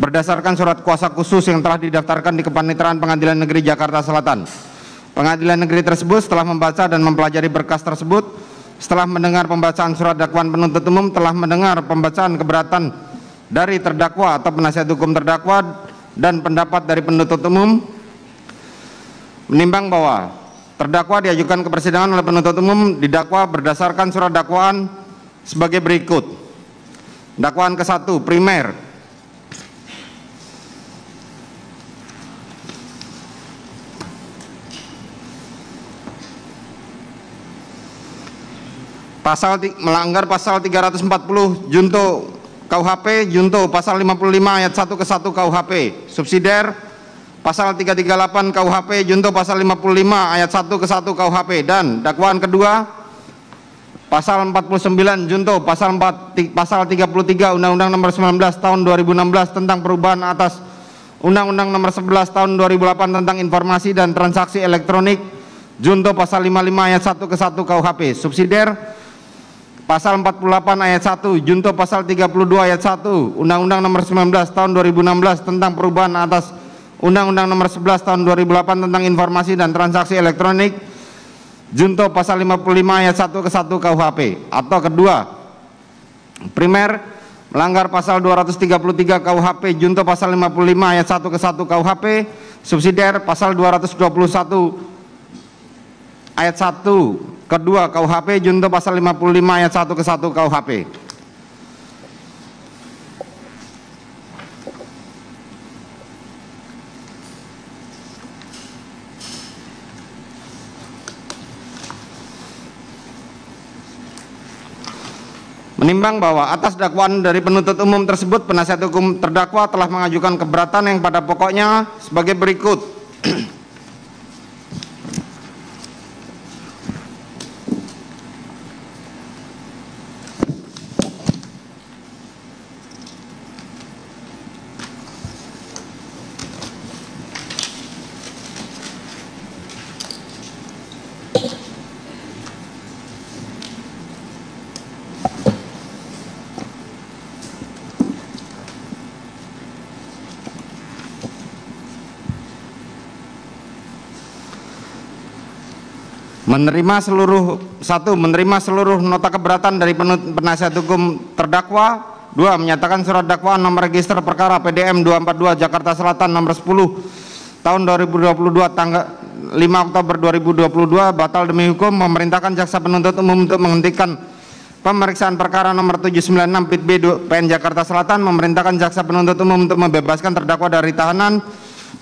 berdasarkan surat kuasa khusus yang telah didaftarkan di Kepaniteraan Pengadilan Negeri Jakarta Selatan. Pengadilan negeri tersebut setelah membaca dan mempelajari berkas tersebut, setelah mendengar pembacaan surat dakwaan penuntut umum, telah mendengar pembacaan keberatan dari terdakwa atau penasihat hukum terdakwa dan pendapat dari penuntut umum, menimbang bahwa terdakwa diajukan ke persidangan oleh penuntut umum didakwa berdasarkan surat dakwaan sebagai berikut. Dakwaan ke-1, primer. Melanggar pasal 340 junto KUHP, junto pasal 55 ayat 1 ke 1 KUHP, subsidiar pasal 338 KUHP, junto pasal 55 ayat 1 ke 1 KUHP, dan dakwaan kedua pasal 49 junto pasal 33 Undang-Undang Nomor 19 Tahun 2016 tentang perubahan atas Undang-Undang Nomor 11 Tahun 2008 tentang informasi dan transaksi elektronik, junto pasal 55 ayat 1 ke 1 KUHP, subsidiar pasal 48 ayat 1 junto pasal 32 ayat 1 Undang-Undang Nomor 19 Tahun 2016 tentang perubahan atas Undang-Undang Nomor 11 Tahun 2008 tentang informasi dan transaksi elektronik, junto pasal 55 ayat 1 ke 1 KUHP. Atau kedua, primer, melanggar pasal 233 KUHP junto pasal 55 ayat 1 ke 1 KUHP, subsidiar pasal 221 ayat 1 kedua KUHP junto pasal 55 ayat 1 ke 1 KUHP. Menimbang bahwa atas dakwaan dari penuntut umum tersebut, penasihat hukum terdakwa telah mengajukan keberatan yang pada pokoknya sebagai berikut. Menerima seluruh nota keberatan dari penasihat hukum terdakwa. 2. Menyatakan surat dakwaan nomor register perkara PDM 242 Jakarta Selatan nomor 10 tahun 2022 tanggal 5 Oktober 2022 batal demi hukum. Memerintahkan jaksa penuntut umum untuk menghentikan pemeriksaan perkara nomor 796 PIT B PN Jakarta Selatan. Memerintahkan jaksa penuntut umum untuk membebaskan terdakwa dari tahanan,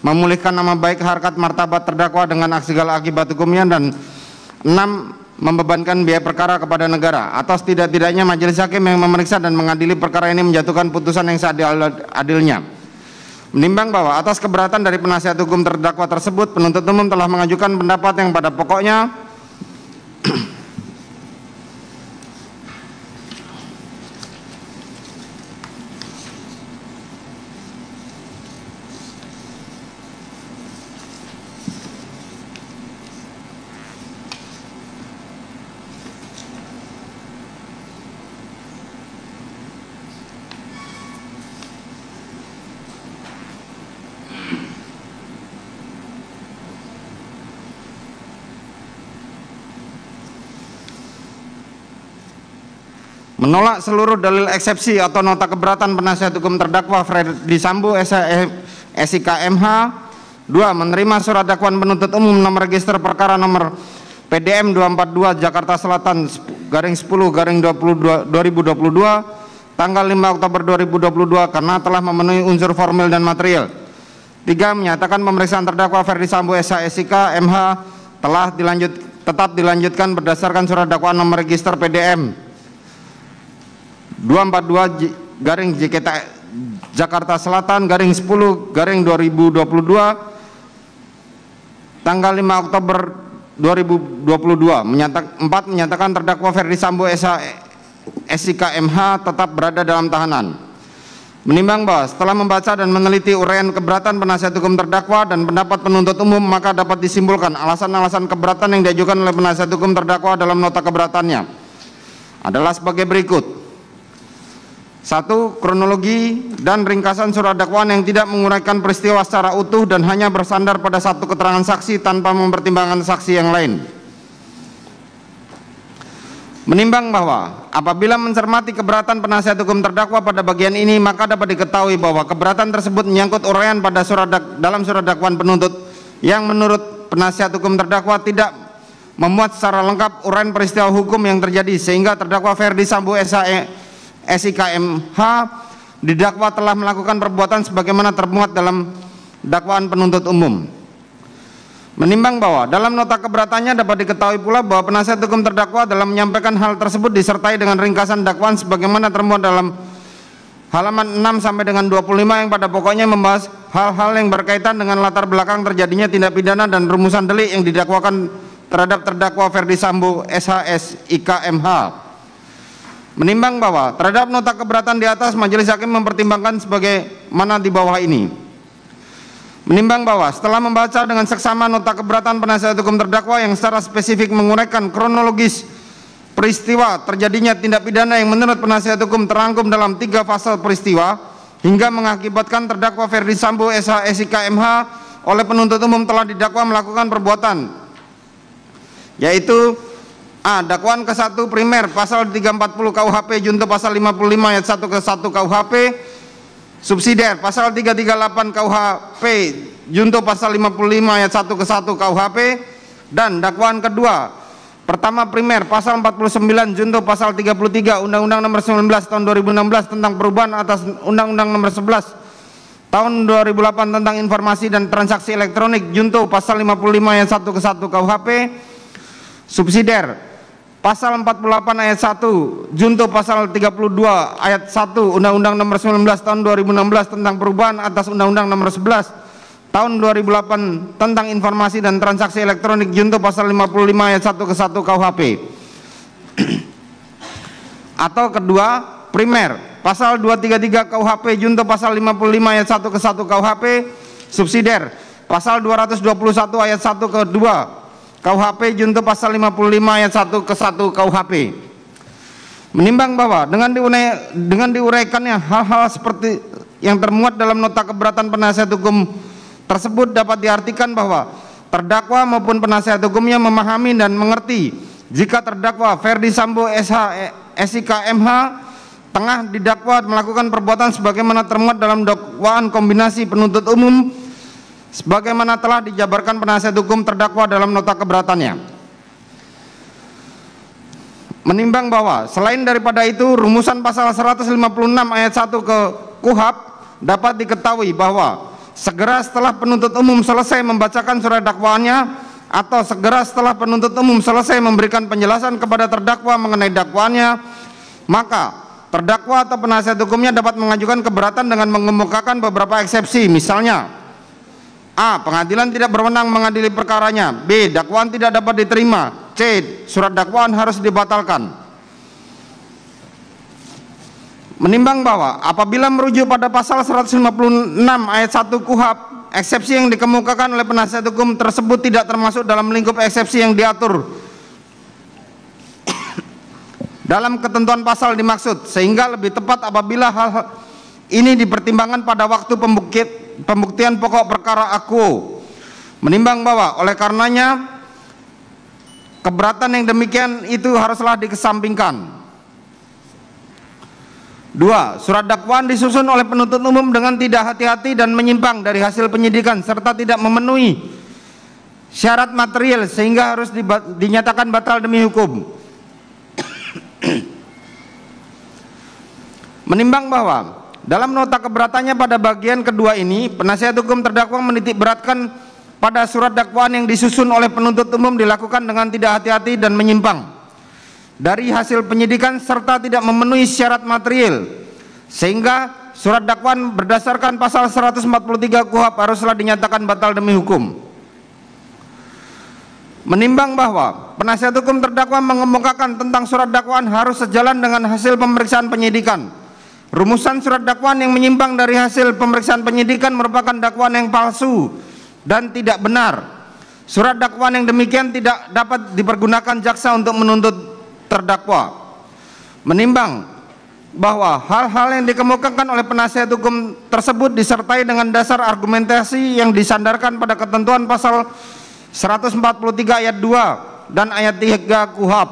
memulihkan nama baik harkat martabat terdakwa dengan segala akibat hukumnya, dan 6. Membebankan biaya perkara kepada negara. Atas tidak-tidaknya majelis hakim yang memeriksa dan mengadili perkara ini menjatuhkan putusan yang seadil-adilnya. Menimbang bahwa atas keberatan dari penasihat hukum terdakwa tersebut, penuntut umum telah mengajukan pendapat yang pada pokoknya menolak seluruh dalil eksepsi atau nota keberatan penasihat hukum terdakwa Ferdi Sambo SIK MH. 2. Menerima surat dakwaan penuntut umum nomor register perkara nomor PDM 242 Jakarta Selatan garing 10 garing 2022 tanggal 5 Oktober 2022 karena telah memenuhi unsur formil dan material. 3. Menyatakan pemeriksaan terdakwa Ferdi Sambo SIK MH tetap dilanjutkan berdasarkan surat dakwaan nomor register PDM 242 garing JKT Jakarta Selatan garing 10 garing 2022 tanggal 5 Oktober 2022. 4. Menyatakan terdakwa Ferdi Sambo SIK MH tetap berada dalam tahanan. Menimbang bahwa setelah membaca dan meneliti uraian keberatan penasihat hukum terdakwa dan pendapat penuntut umum, maka dapat disimpulkan alasan-alasan keberatan yang diajukan oleh penasihat hukum terdakwa dalam nota keberatannya adalah sebagai berikut. 1. Kronologi dan ringkasan surat dakwaan yang tidak menguraikan peristiwa secara utuh dan hanya bersandar pada satu keterangan saksi tanpa mempertimbangkan saksi yang lain. Menimbang bahwa apabila mencermati keberatan penasihat hukum terdakwa pada bagian ini, maka dapat diketahui bahwa keberatan tersebut menyangkut uraian pada dalam surat dakwaan penuntut yang menurut penasihat hukum terdakwa tidak memuat secara lengkap uraian peristiwa hukum yang terjadi, sehingga terdakwa Ferdi Sambo SIKMH didakwa telah melakukan perbuatan sebagaimana termuat dalam dakwaan penuntut umum. Menimbang bahwa dalam nota keberatannya dapat diketahui pula bahwa penasihat hukum terdakwa dalam menyampaikan hal tersebut disertai dengan ringkasan dakwaan sebagaimana termuat dalam halaman 6 sampai dengan 25 yang pada pokoknya membahas hal-hal yang berkaitan dengan latar belakang terjadinya tindak pidana dan rumusan delik yang didakwakan terhadap terdakwa Ferdi Sambo SIKMH. Menimbang bahwa terhadap nota keberatan di atas, majelis hakim mempertimbangkan sebagaimana di bawah ini. Menimbang bahwa setelah membaca dengan seksama nota keberatan penasihat hukum terdakwa yang secara spesifik menguraikan kronologis peristiwa terjadinya tindak pidana yang menurut penasihat hukum terangkum dalam 3 fase peristiwa hingga mengakibatkan terdakwa Ferdi Sambo SIKMH oleh penuntut umum telah didakwa melakukan perbuatan, yaitu A. Dakwaan ke-1 primer pasal 340 KUHP junto pasal 55 ayat 1 ke 1 KUHP, subsidiar pasal 338 KUHP junto pasal 55 ayat 1 ke 1 KUHP, dan dakwaan kedua pertama primer pasal 49 junto pasal 33 Undang-Undang Nomor 19 Tahun 2016 tentang perubahan atas Undang-Undang Nomor 11 Tahun 2008 tentang informasi dan transaksi elektronik junto pasal 55 ayat 1 ke 1 KUHP, subsidiar pasal 48 ayat 1 junto pasal 32 ayat 1 Undang-Undang Nomor 19 Tahun 2016 tentang perubahan atas Undang-Undang Nomor 11 Tahun 2008 tentang informasi dan transaksi elektronik junto pasal 55 ayat 1 ke 1 KUHP. Atau kedua, primer pasal 233 KUHP junto pasal 55 ayat 1 ke 1 KUHP, subsidiar pasal 221 ayat 1 ke 2 KUHP junto pasal 55 ayat 1 ke 1 KUHP. Menimbang bahwa dengan diuraikannya hal-hal seperti yang termuat dalam nota keberatan penasihat hukum tersebut, dapat diartikan bahwa terdakwa maupun penasihat hukumnya memahami dan mengerti jika terdakwa Ferdi Sambo SIKMH tengah didakwa melakukan perbuatan sebagaimana termuat dalam dakwaan kombinasi penuntut umum sebagaimana telah dijabarkan penasihat hukum terdakwa dalam nota keberatannya. Menimbang bahwa selain daripada itu, rumusan pasal 156 ayat 1 ke KUHP dapat diketahui bahwa segera setelah penuntut umum selesai membacakan surat dakwaannya atau segera setelah penuntut umum selesai memberikan penjelasan kepada terdakwa mengenai dakwaannya, maka terdakwa atau penasihat hukumnya dapat mengajukan keberatan dengan mengemukakan beberapa eksepsi, misalnya A. Pengadilan tidak berwenang mengadili perkaranya, B. Dakwaan tidak dapat diterima, C. Surat dakwaan harus dibatalkan. Menimbang bahwa apabila merujuk pada pasal 156 ayat 1 KUHP, eksepsi yang dikemukakan oleh penasihat hukum tersebut tidak termasuk dalam lingkup eksepsi yang diatur dalam ketentuan pasal dimaksud, sehingga lebih tepat apabila hal ini dipertimbangkan pada waktu pembuktian pokok perkara aku. Menimbang bahwa oleh karenanya keberatan yang demikian itu haruslah dikesampingkan. 2. Surat dakwaan disusun oleh penuntut umum dengan tidak hati-hati dan menyimpang dari hasil penyidikan serta tidak memenuhi syarat material sehingga harus dinyatakan batal demi hukum. Menimbang bahwa dalam nota keberatannya pada bagian kedua ini, penasihat hukum terdakwa menitik beratkan pada surat dakwaan yang disusun oleh penuntut umum dilakukan dengan tidak hati-hati dan menyimpang dari hasil penyidikan serta tidak memenuhi syarat material, sehingga surat dakwaan berdasarkan pasal 143 KUHP haruslah dinyatakan batal demi hukum. Menimbang bahwa penasihat hukum terdakwa mengemukakan tentang surat dakwaan harus sejalan dengan hasil pemeriksaan penyidikan, rumusan surat dakwaan yang menyimpang dari hasil pemeriksaan penyidikan merupakan dakwaan yang palsu dan tidak benar. Surat dakwaan yang demikian tidak dapat dipergunakan jaksa untuk menuntut terdakwa. Menimbang bahwa hal-hal yang dikemukakan oleh penasihat hukum tersebut disertai dengan dasar argumentasi yang disandarkan pada ketentuan pasal 143 ayat 2 dan ayat 3 KUHP,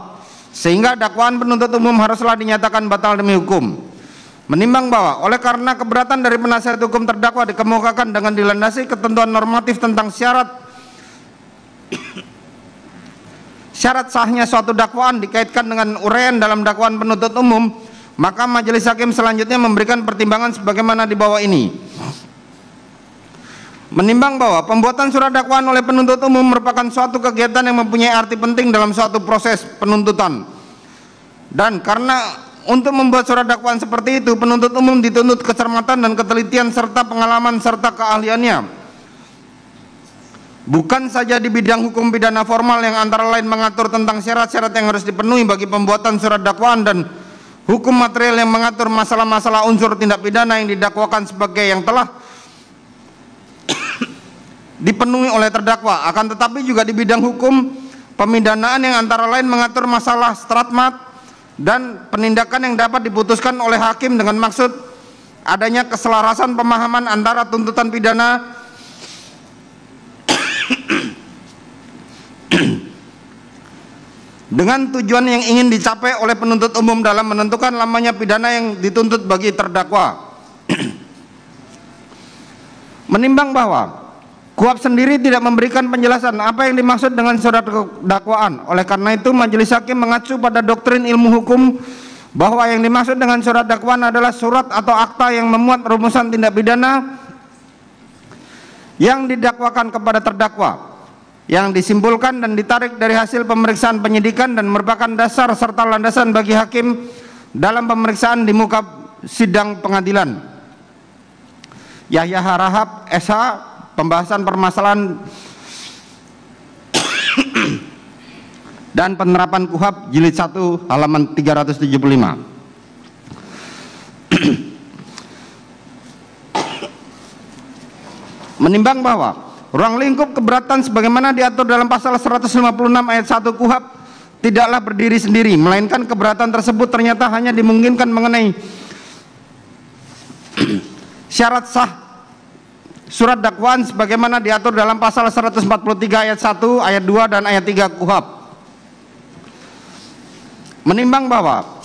sehingga dakwaan penuntut umum haruslah dinyatakan batal demi hukum. Menimbang bahwa oleh karena keberatan dari penasihat hukum terdakwa dikemukakan dengan dilandasi ketentuan normatif tentang syarat sahnya suatu dakwaan dikaitkan dengan uraian dalam dakwaan penuntut umum, maka majelis hakim selanjutnya memberikan pertimbangan sebagaimana di bawah ini. Menimbang bahwa pembuatan surat dakwaan oleh penuntut umum merupakan suatu kegiatan yang mempunyai arti penting dalam suatu proses penuntutan, dan karena untuk membuat surat dakwaan seperti itu penuntut umum dituntut kecermatan dan ketelitian serta pengalaman serta keahliannya, bukan saja di bidang hukum pidana formal yang antara lain mengatur tentang syarat-syarat yang harus dipenuhi bagi pembuatan surat dakwaan dan hukum material yang mengatur masalah-masalah unsur tindak pidana yang didakwakan sebagai yang telah dipenuhi oleh terdakwa, akan tetapi juga di bidang hukum pemidanaan yang antara lain mengatur masalah stratmat dan penindakan yang dapat diputuskan oleh hakim dengan maksud adanya keselarasan pemahaman antara tuntutan pidana dengan tujuan yang ingin dicapai oleh penuntut umum dalam menentukan lamanya pidana yang dituntut bagi terdakwa. Menimbang bahwa KUHP sendiri tidak memberikan penjelasan apa yang dimaksud dengan surat dakwaan, oleh karena itu majelis hakim mengacu pada doktrin ilmu hukum bahwa yang dimaksud dengan surat dakwaan adalah surat atau akta yang memuat rumusan tindak pidana yang didakwakan kepada terdakwa, yang disimpulkan dan ditarik dari hasil pemeriksaan penyidikan dan merupakan dasar serta landasan bagi hakim dalam pemeriksaan di muka sidang pengadilan. Yahya Harahap, SH, pembahasan permasalahan dan penerapan KUHP jilid 1 halaman 375. Menimbang bahwa ruang lingkup keberatan sebagaimana diatur dalam pasal 156 ayat 1 KUHP tidaklah berdiri sendiri, melainkan keberatan tersebut ternyata hanya dimungkinkan mengenai syarat sah surat dakwaan sebagaimana diatur dalam pasal 143 ayat 1, ayat 2 dan ayat 3 KUHP. Menimbang bahwa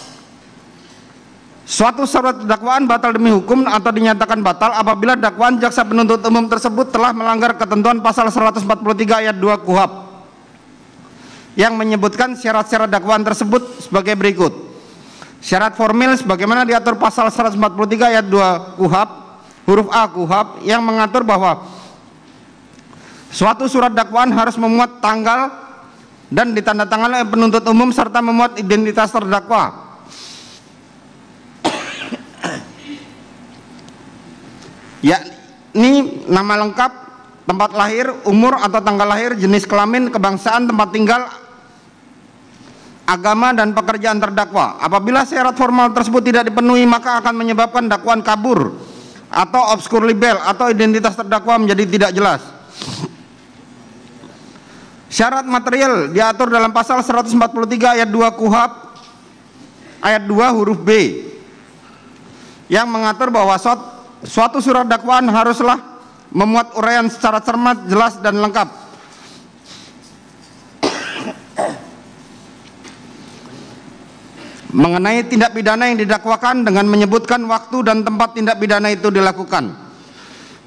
suatu surat dakwaan batal demi hukum atau dinyatakan batal apabila dakwaan jaksa penuntut umum tersebut telah melanggar ketentuan pasal 143 ayat 2 KUHP yang menyebutkan syarat-syarat dakwaan tersebut sebagai berikut. Syarat formil sebagaimana diatur pasal 143 ayat 2 KUHP huruf A KUHP yang mengatur bahwa suatu surat dakwaan harus memuat tanggal dan ditandatangani oleh penuntut umum serta memuat identitas terdakwa, yakni nama lengkap, tempat lahir, umur atau tanggal lahir, jenis kelamin, kebangsaan, tempat tinggal, agama dan pekerjaan terdakwa. Apabila syarat formal tersebut tidak dipenuhi maka akan menyebabkan dakwaan kabur atau obskur libel atau identitas terdakwa menjadi tidak jelas. Syarat material diatur dalam pasal 143 ayat 2 KUHP ayat 2 huruf B yang mengatur bahwa suatu surat dakwaan haruslah memuat uraian secara cermat, jelas dan lengkap mengenai tindak pidana yang didakwakan dengan menyebutkan waktu dan tempat tindak pidana itu dilakukan.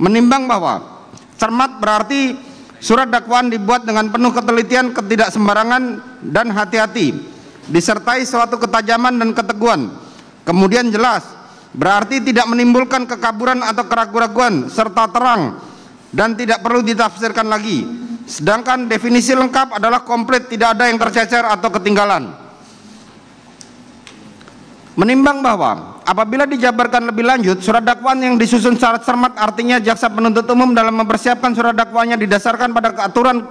Menimbang bahwa cermat berarti surat dakwaan dibuat dengan penuh ketelitian, ketidaksembarangan dan hati-hati, disertai suatu ketajaman dan keteguhan. Kemudian jelas berarti tidak menimbulkan kekaburan atau keraguan-raguan serta terang dan tidak perlu ditafsirkan lagi. Sedangkan definisi lengkap adalah komplit, tidak ada yang tercecer atau ketinggalan. Menimbang bahwa apabila dijabarkan lebih lanjut, surat dakwaan yang disusun secara cermat artinya jaksa penuntut umum dalam mempersiapkan surat dakwaannya didasarkan pada aturan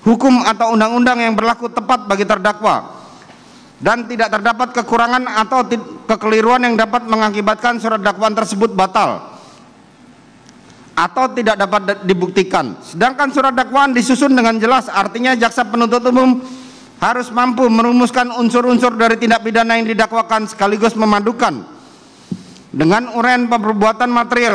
hukum atau undang-undang yang berlaku tepat bagi terdakwa dan tidak terdapat kekurangan atau kekeliruan yang dapat mengakibatkan surat dakwaan tersebut batal atau tidak dapat dibuktikan. Sedangkan surat dakwaan disusun dengan jelas artinya jaksa penuntut umum harus mampu merumuskan unsur-unsur dari tindak pidana yang didakwakan sekaligus memadukan dengan uraian perbuatan material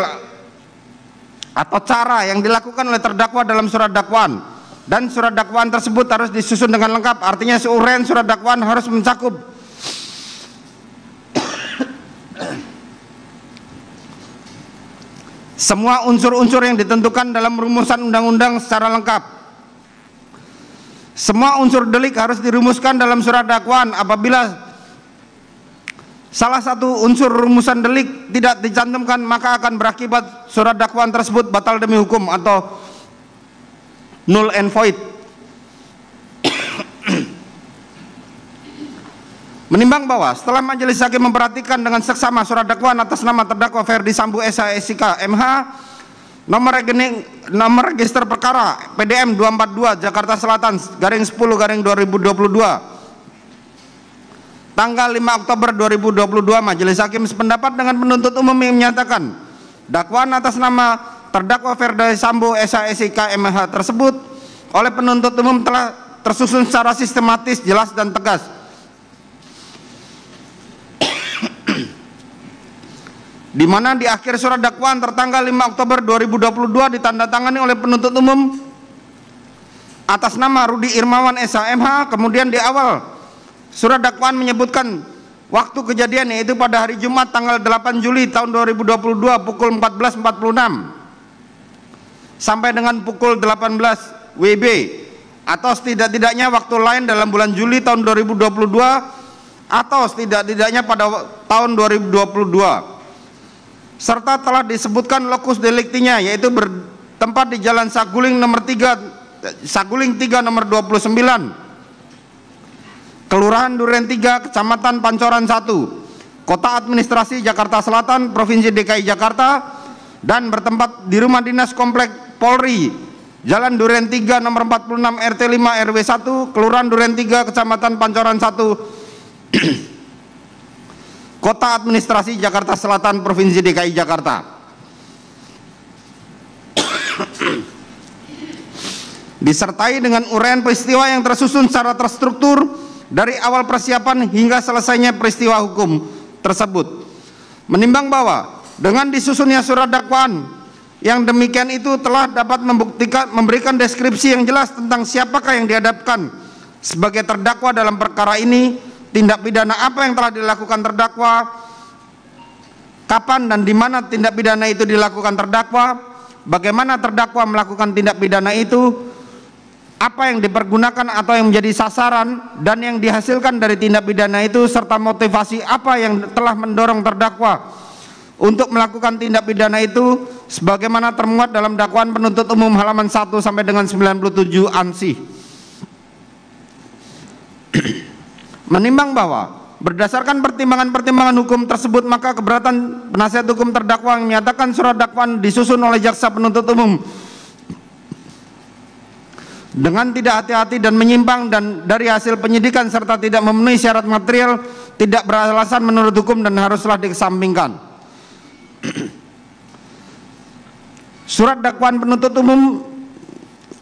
atau cara yang dilakukan oleh terdakwa dalam surat dakwaan, dan surat dakwaan tersebut harus disusun dengan lengkap. Artinya uraian surat dakwaan harus mencakup semua unsur-unsur yang ditentukan dalam rumusan undang-undang secara lengkap. Semua unsur delik harus dirumuskan dalam surat dakwaan. Apabila salah satu unsur rumusan delik tidak dicantumkan, maka akan berakibat surat dakwaan tersebut batal demi hukum atau null and void. Menimbang bahwa setelah majelis hakim memperhatikan dengan seksama surat dakwaan atas nama terdakwa Ferdi Sambo SH MH nomor register perkara PDM 242 Jakarta Selatan /2022 tanggal 5 Oktober 2022, majelis hakim sependapat dengan penuntut umum yang menyatakan dakwaan atas nama terdakwa Ferdi Sambo SH MH tersebut oleh penuntut umum telah tersusun secara sistematis, jelas dan tegas. Di mana di akhir surat dakwaan tertanggal 5 Oktober 2022 ditandatangani oleh penuntut umum atas nama Rudi Irmawan SH/MH. Kemudian di awal surat dakwaan menyebutkan waktu kejadian, yaitu pada hari Jumat tanggal 8 Juli tahun 2022 pukul 14.46 sampai dengan pukul 18 WIB, atau setidak-tidaknya waktu lain dalam bulan Juli tahun 2022 atau setidak-tidaknya pada tahun 2022. Serta telah disebutkan lokus deliktinya, yaitu bertempat di Jalan Saguling nomor 3 nomor 29, Kelurahan Duren 3, Kecamatan Pancoran 1, Kota Administrasi Jakarta Selatan, Provinsi DKI Jakarta, dan bertempat di Rumah Dinas Komplek Polri, Jalan Duren 3 nomor 46 RT 5 RW 1, Kelurahan Duren 3, Kecamatan Pancoran 1, Kota Administrasi Jakarta Selatan, Provinsi DKI Jakarta. Disertai dengan uraian peristiwa yang tersusun secara terstruktur dari awal persiapan hingga selesainya peristiwa hukum tersebut. Menimbang bahwa dengan disusunnya surat dakwaan yang demikian itu telah dapat memberikan deskripsi yang jelas tentang siapakah yang dihadapkan sebagai terdakwa dalam perkara ini, tindak pidana apa yang telah dilakukan terdakwa, kapan dan di mana tindak pidana itu dilakukan terdakwa, bagaimana terdakwa melakukan tindak pidana itu, apa yang dipergunakan atau yang menjadi sasaran dan yang dihasilkan dari tindak pidana itu, serta motivasi apa yang telah mendorong terdakwa untuk melakukan tindak pidana itu, sebagaimana termuat dalam dakwaan penuntut umum halaman 1 sampai dengan 97 ansih. Menimbang bahwa berdasarkan pertimbangan-pertimbangan hukum tersebut, maka keberatan penasihat hukum terdakwa yang menyatakan surat dakwaan disusun oleh jaksa penuntut umum dengan tidak hati-hati dan menyimpang dan dari hasil penyidikan serta tidak memenuhi syarat material tidak beralasan menurut hukum dan haruslah dikesampingkan. Surat dakwaan penuntut umum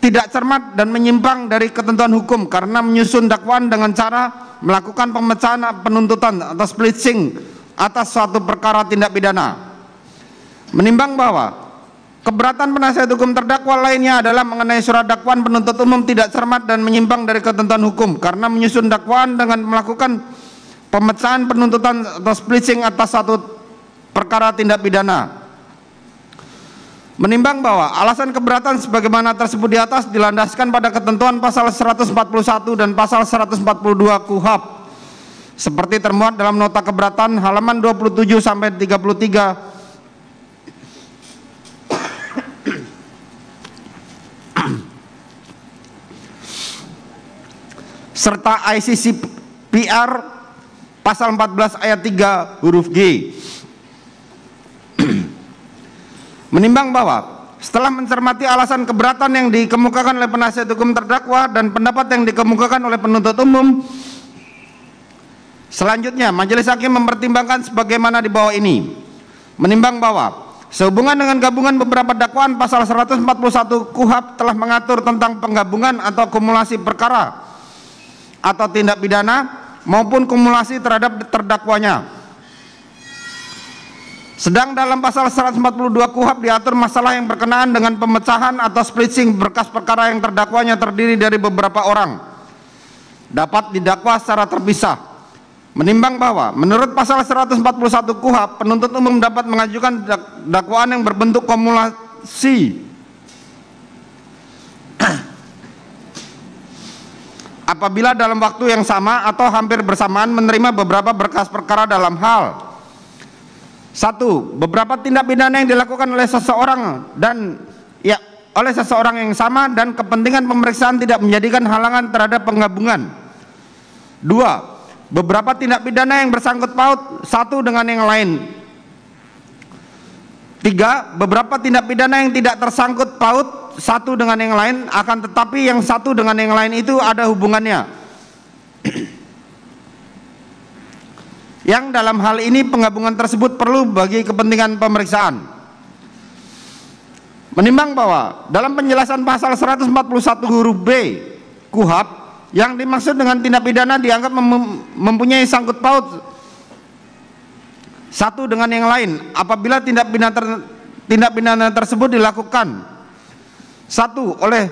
tidak cermat dan menyimpang dari ketentuan hukum karena menyusun dakwaan dengan cara melakukan pemecahan penuntutan atau splitting atas suatu perkara tindak pidana. Menimbang bahwa keberatan penasihat hukum terdakwa lainnya adalah mengenai surat dakwaan penuntut umum tidak cermat dan menyimpang dari ketentuan hukum karena menyusun dakwaan dengan melakukan pemecahan penuntutan atau splitting atas suatu perkara tindak pidana. Menimbang bahwa alasan keberatan sebagaimana tersebut di atas dilandaskan pada ketentuan pasal 141 dan pasal 142 KUHP seperti termuat dalam nota keberatan halaman 27 sampai 33 serta ICCPR pasal 14 ayat 3 huruf G. Menimbang bahwa setelah mencermati alasan keberatan yang dikemukakan oleh penasihat hukum terdakwa dan pendapat yang dikemukakan oleh penuntut umum, selanjutnya majelis hakim mempertimbangkan sebagaimana di bawah ini. Menimbang bahwa sehubungan dengan gabungan beberapa dakwaan, pasal 141 KUHP telah mengatur tentang penggabungan atau kumulasi perkara atau tindak pidana maupun kumulasi terhadap terdakwanya. Sedang dalam pasal 142 KUHP diatur masalah yang berkenaan dengan pemecahan atau splitting berkas perkara yang terdakwanya terdiri dari beberapa orang dapat didakwa secara terpisah. Menimbang bahwa menurut pasal 141 KUHP penuntut umum dapat mengajukan dakwaan yang berbentuk kumulasi apabila dalam waktu yang sama atau hampir bersamaan menerima beberapa berkas perkara dalam hal: 1. Beberapa tindak pidana yang dilakukan oleh seseorang oleh seseorang yang sama dan kepentingan pemeriksaan tidak menjadikan halangan terhadap penggabungan. 2. Beberapa tindak pidana yang bersangkut paut satu dengan yang lain. 3. Beberapa tindak pidana yang tidak tersangkut paut satu dengan yang lain, akan tetapi yang satu dengan yang lain itu ada hubungannya. Yang dalam hal ini penggabungan tersebut perlu bagi kepentingan pemeriksaan. Menimbang bahwa dalam penjelasan pasal 141 huruf B KUHP yang dimaksud dengan tindak pidana dianggap mempunyai sangkut paut satu dengan yang lain apabila tindak pidana tersebut dilakukan: 1. Oleh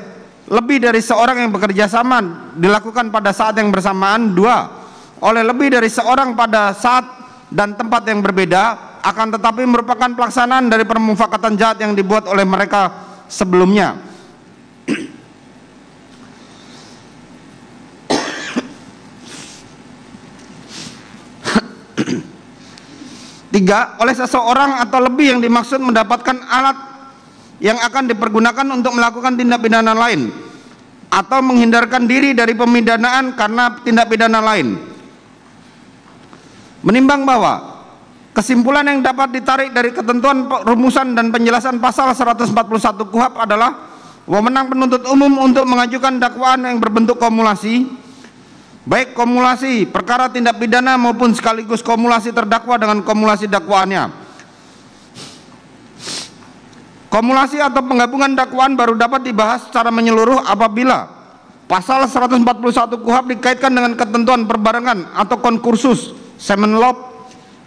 lebih dari seorang yang bekerja sama dilakukan pada saat yang bersamaan. 2. Oleh lebih dari seorang pada saat dan tempat yang berbeda, akan tetapi merupakan pelaksanaan dari permufakatan jahat yang dibuat oleh mereka sebelumnya. 3. Oleh seseorang atau lebih yang dimaksud mendapatkan alat yang akan dipergunakan untuk melakukan tindak pidana lain atau menghindarkan diri dari pemidanaan karena tindak pidana lain. Menimbang bahwa kesimpulan yang dapat ditarik dari ketentuan rumusan dan penjelasan pasal 141 KUHP adalah wewenang penuntut umum untuk mengajukan dakwaan yang berbentuk kumulasi, baik kumulasi perkara tindak pidana maupun sekaligus kumulasi terdakwa dengan kumulasi dakwaannya. Kumulasi atau penggabungan dakwaan baru dapat dibahas secara menyeluruh apabila pasal 141 KUHP dikaitkan dengan ketentuan perbarengan atau konkursus Semen Law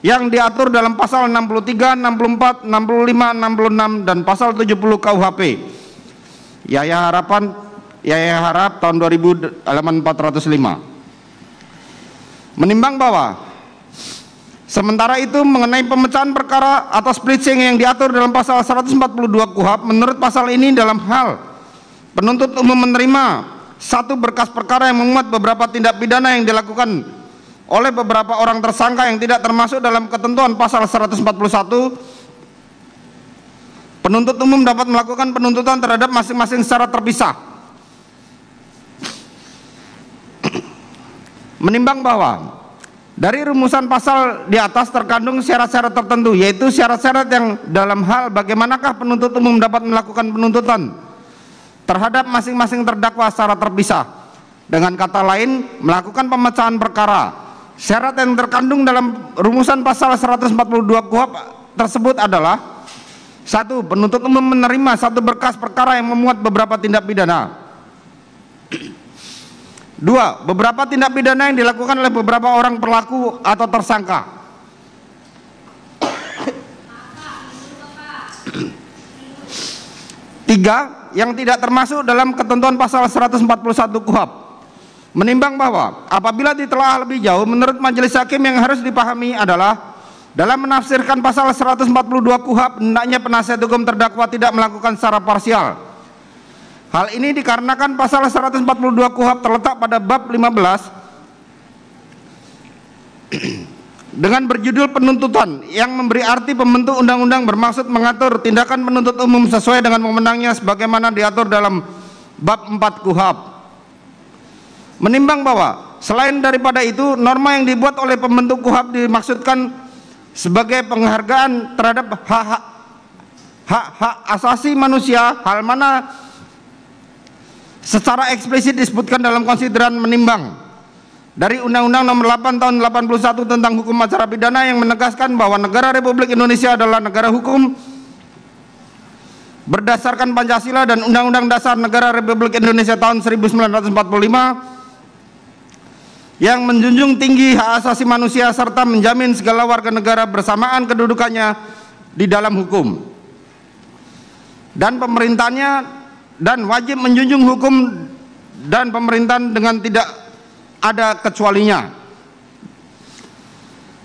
yang diatur dalam pasal 63, 64, 65, 66 dan pasal 70 KUHP. Yaya Harap tahun 2000 halaman 405. Menimbang bahwa sementara itu mengenai pemecahan perkara atau splitting yang diatur dalam pasal 142 KUHP, menurut pasal ini dalam hal penuntut umum menerima satu berkas perkara yang memuat beberapa tindak pidana yang dilakukan oleh beberapa orang tersangka yang tidak termasuk dalam ketentuan pasal 141, penuntut umum dapat melakukan penuntutan terhadap masing-masing secara terpisah. Menimbang bahwa dari rumusan pasal di atas terkandung syarat-syarat tertentu, yaitu syarat-syarat yang dalam hal bagaimanakah penuntut umum dapat melakukan penuntutan terhadap masing-masing terdakwa secara terpisah. Dengan kata lain, melakukan pemecahan perkara. Syarat yang terkandung dalam rumusan pasal 142 KUHP tersebut adalah: 1. Penuntut umum menerima satu berkas perkara yang memuat beberapa tindak pidana. 2. Beberapa tindak pidana yang dilakukan oleh beberapa orang pelaku atau tersangka. 3. Yang tidak termasuk dalam ketentuan pasal 141 KUHP. Menimbang bahwa apabila ditelaah lebih jauh, menurut majelis hakim yang harus dipahami adalah dalam menafsirkan pasal 142 KUHP hendaknya penasihat hukum terdakwa tidak melakukan secara parsial. Hal ini dikarenakan pasal 142 KUHP terletak pada bab 15 dengan berjudul penuntutan yang memberi arti pembentuk undang-undang bermaksud mengatur tindakan penuntut umum sesuai dengan wewenangnya sebagaimana diatur dalam bab 4 KUHP. Menimbang bahwa selain daripada itu, norma yang dibuat oleh pembentuk KUHP dimaksudkan sebagai penghargaan terhadap hak-hak asasi manusia, hal mana secara eksplisit disebutkan dalam konsideran menimbang dari Undang-Undang Nomor 8 Tahun 81 tentang Hukum Acara Pidana yang menegaskan bahwa negara Republik Indonesia adalah negara hukum berdasarkan Pancasila dan Undang-Undang Dasar Negara Republik Indonesia tahun 1945 yang menjunjung tinggi hak asasi manusia serta menjamin segala warga negara bersamaan kedudukannya di dalam hukum, dan pemerintahnya dan wajib menjunjung hukum dan pemerintahan dengan tidak ada kecualinya.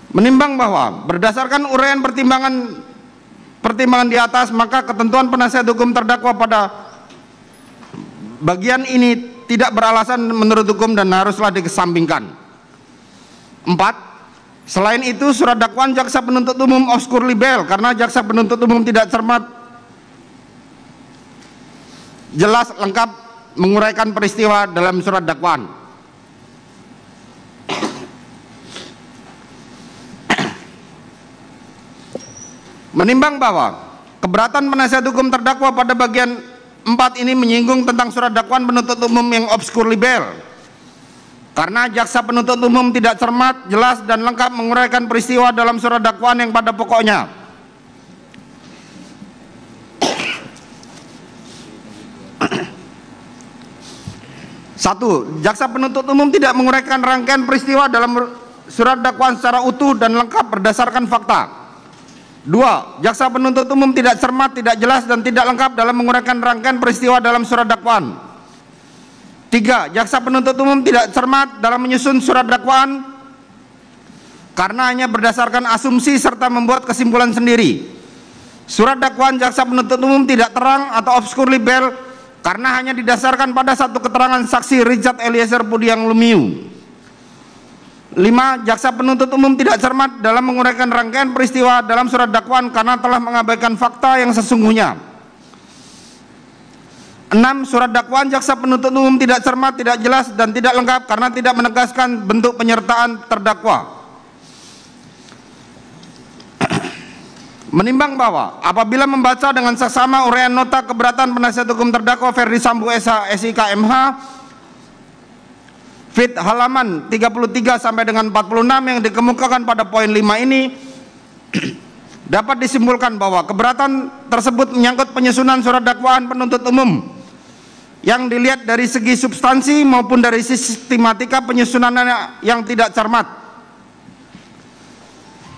Menimbang bahwa berdasarkan uraian pertimbangan di atas, maka ketentuan penasihat hukum terdakwa pada bagian ini tidak beralasan menurut hukum dan haruslah dikesampingkan. 4. Selain itu, surat dakwaan jaksa penuntut umum obskur libel karena jaksa penuntut umum tidak cermat, jelas, lengkap menguraikan peristiwa dalam surat dakwaan. Menimbang bahwa keberatan penasihat hukum terdakwa pada bagian 4 ini menyinggung tentang surat dakwaan penuntut umum yang obskur libel karena jaksa penuntut umum tidak cermat, jelas, dan lengkap menguraikan peristiwa dalam surat dakwaan yang pada pokoknya. Satu, jaksa penuntut umum tidak menguraikan rangkaian peristiwa dalam surat dakwaan secara utuh dan lengkap berdasarkan fakta. 2. Jaksa penuntut umum tidak cermat, tidak jelas, dan tidak lengkap dalam menguraikan rangkaian peristiwa dalam surat dakwaan. 3. Jaksa penuntut umum tidak cermat dalam menyusun surat dakwaan karena hanya berdasarkan asumsi serta membuat kesimpulan sendiri. Surat dakwaan jaksa penuntut umum tidak terang atau obskur libel karena hanya didasarkan pada satu keterangan saksi Richard Eliezer Pudiang Lumiu. 5. Jaksa penuntut umum tidak cermat dalam menguraikan rangkaian peristiwa dalam surat dakwaan karena telah mengabaikan fakta yang sesungguhnya. 6. Surat dakwaan jaksa penuntut umum tidak cermat, tidak jelas, dan tidak lengkap karena tidak menegaskan bentuk penyertaan terdakwa. Menimbang bahwa apabila membaca dengan seksama uraian nota keberatan penasihat hukum terdakwa Ferdi Sambo SH SIK MH Fit halaman 33 sampai dengan 46 yang dikemukakan pada poin 5 ini dapat disimpulkan bahwa keberatan tersebut menyangkut penyusunan surat dakwaan penuntut umum yang dilihat dari segi substansi maupun dari sistematika penyusunannya yang tidak cermat,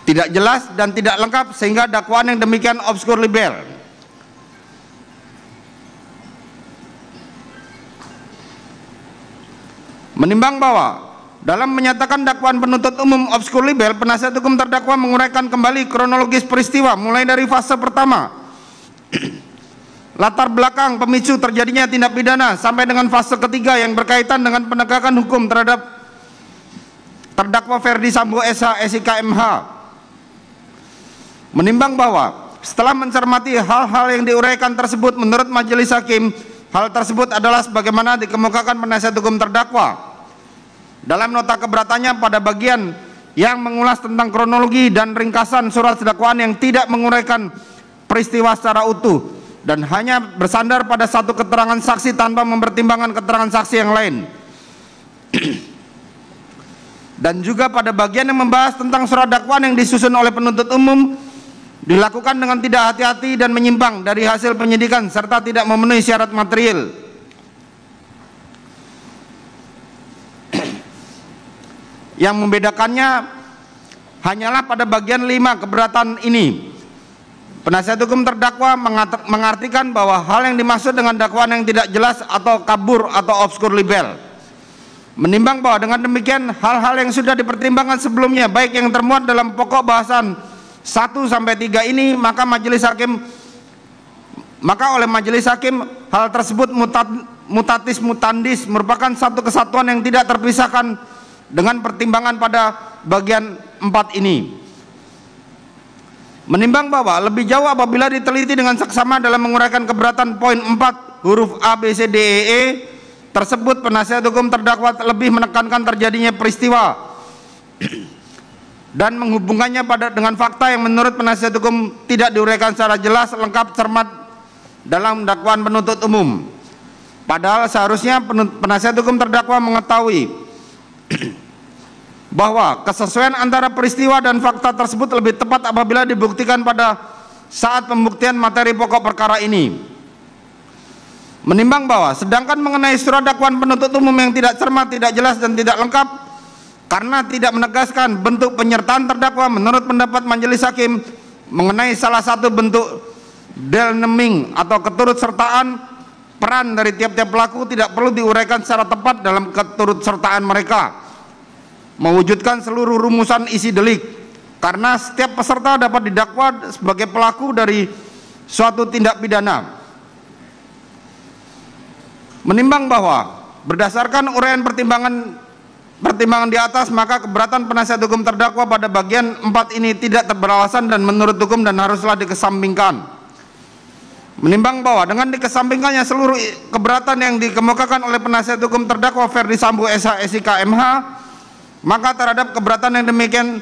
tidak jelas, dan tidak lengkap sehingga dakwaan yang demikian obskur libel. Menimbang bahwa dalam menyatakan dakwaan penuntut umum obskur libel, penasihat hukum terdakwa menguraikan kembali kronologis peristiwa mulai dari fase pertama latar belakang pemicu terjadinya tindak pidana sampai dengan fase ketiga yang berkaitan dengan penegakan hukum terhadap terdakwa Ferdi Sambo SH SIK MH. Menimbang bahwa setelah mencermati hal-hal yang diuraikan tersebut, menurut majelis hakim hal tersebut adalah sebagaimana dikemukakan penasihat hukum terdakwa dalam nota keberatannya pada bagian yang mengulas tentang kronologi dan ringkasan surat dakwaan yang tidak menguraikan peristiwa secara utuh dan hanya bersandar pada satu keterangan saksi tanpa mempertimbangkan keterangan saksi yang lain. Dan juga pada bagian yang membahas tentang surat dakwaan yang disusun oleh penuntut umum dilakukan dengan tidak hati-hati dan menyimpang dari hasil penyidikan serta tidak memenuhi syarat material. Yang membedakannya hanyalah pada bagian 5 keberatan ini. Penasihat hukum terdakwa mengartikan bahwa hal yang dimaksud dengan dakwaan yang tidak jelas atau kabur atau obskur libel. Menimbang bahwa dengan demikian hal-hal yang sudah dipertimbangkan sebelumnya baik yang termuat dalam pokok bahasan 1 sampai 3 ini, maka oleh majelis hakim hal tersebut mutatis mutandis merupakan satu kesatuan yang tidak terpisahkan dengan pertimbangan pada bagian 4 ini. Menimbang bahwa lebih jauh apabila diteliti dengan seksama dalam menguraikan keberatan poin 4 huruf A, B, C, D, E tersebut, penasihat hukum terdakwa lebih menekankan terjadinya peristiwa dan menghubungkannya dengan fakta yang menurut penasihat hukum tidak diuraikan secara jelas, lengkap, cermat dalam dakwaan penuntut umum. Padahal seharusnya penasihat hukum terdakwa mengetahui bahwa kesesuaian antara peristiwa dan fakta tersebut lebih tepat apabila dibuktikan pada saat pembuktian materi pokok perkara ini. Menimbang bahwa sedangkan mengenai surat dakwaan penuntut umum yang tidak cermat, tidak jelas, dan tidak lengkap karena tidak menegaskan bentuk penyertaan terdakwa, menurut pendapat majelis hakim mengenai salah satu bentuk delneming atau keturutsertaan peran dari tiap-tiap pelaku tidak perlu diuraikan secara tepat dalam keturutsertaan mereka mewujudkan seluruh rumusan isi delik, karena setiap peserta dapat didakwa sebagai pelaku dari suatu tindak pidana. Menimbang bahwa berdasarkan uraian pertimbangan di atas, maka keberatan penasihat hukum terdakwa pada bagian 4 ini tidak beralasan dan menurut hukum dan haruslah dikesampingkan. Menimbang bahwa dengan dikesampingkannya seluruh keberatan yang dikemukakan oleh penasihat hukum terdakwa Ferdi Sambo SH SIK MH, maka terhadap keberatan yang demikian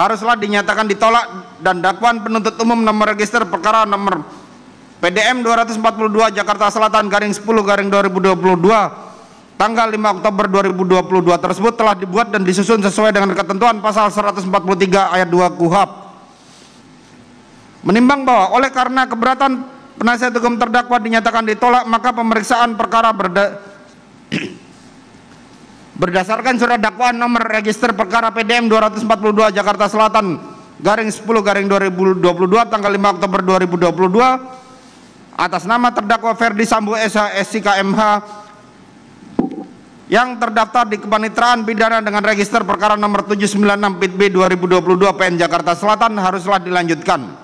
haruslah dinyatakan ditolak dan dakwaan penuntut umum nomor register perkara nomor PDM 242 Jakarta Selatan _10/2022 tanggal 5 Oktober 2022 tersebut telah dibuat dan disusun sesuai dengan ketentuan pasal 143 ayat 2 KUHP. Menimbang bahwa oleh karena keberatan penasihat hukum terdakwa dinyatakan ditolak, maka pemeriksaan perkara berdasarkan surat dakwaan nomor register perkara PDM 242 Jakarta Selatan _10/2022 tanggal 5 Oktober 2022 atas nama terdakwa Ferdi Sambo SH SIK MH yang terdaftar di Kepanitraan Pidana dengan register perkara nomor 796 PIT B 2022 PN Jakarta Selatan haruslah dilanjutkan.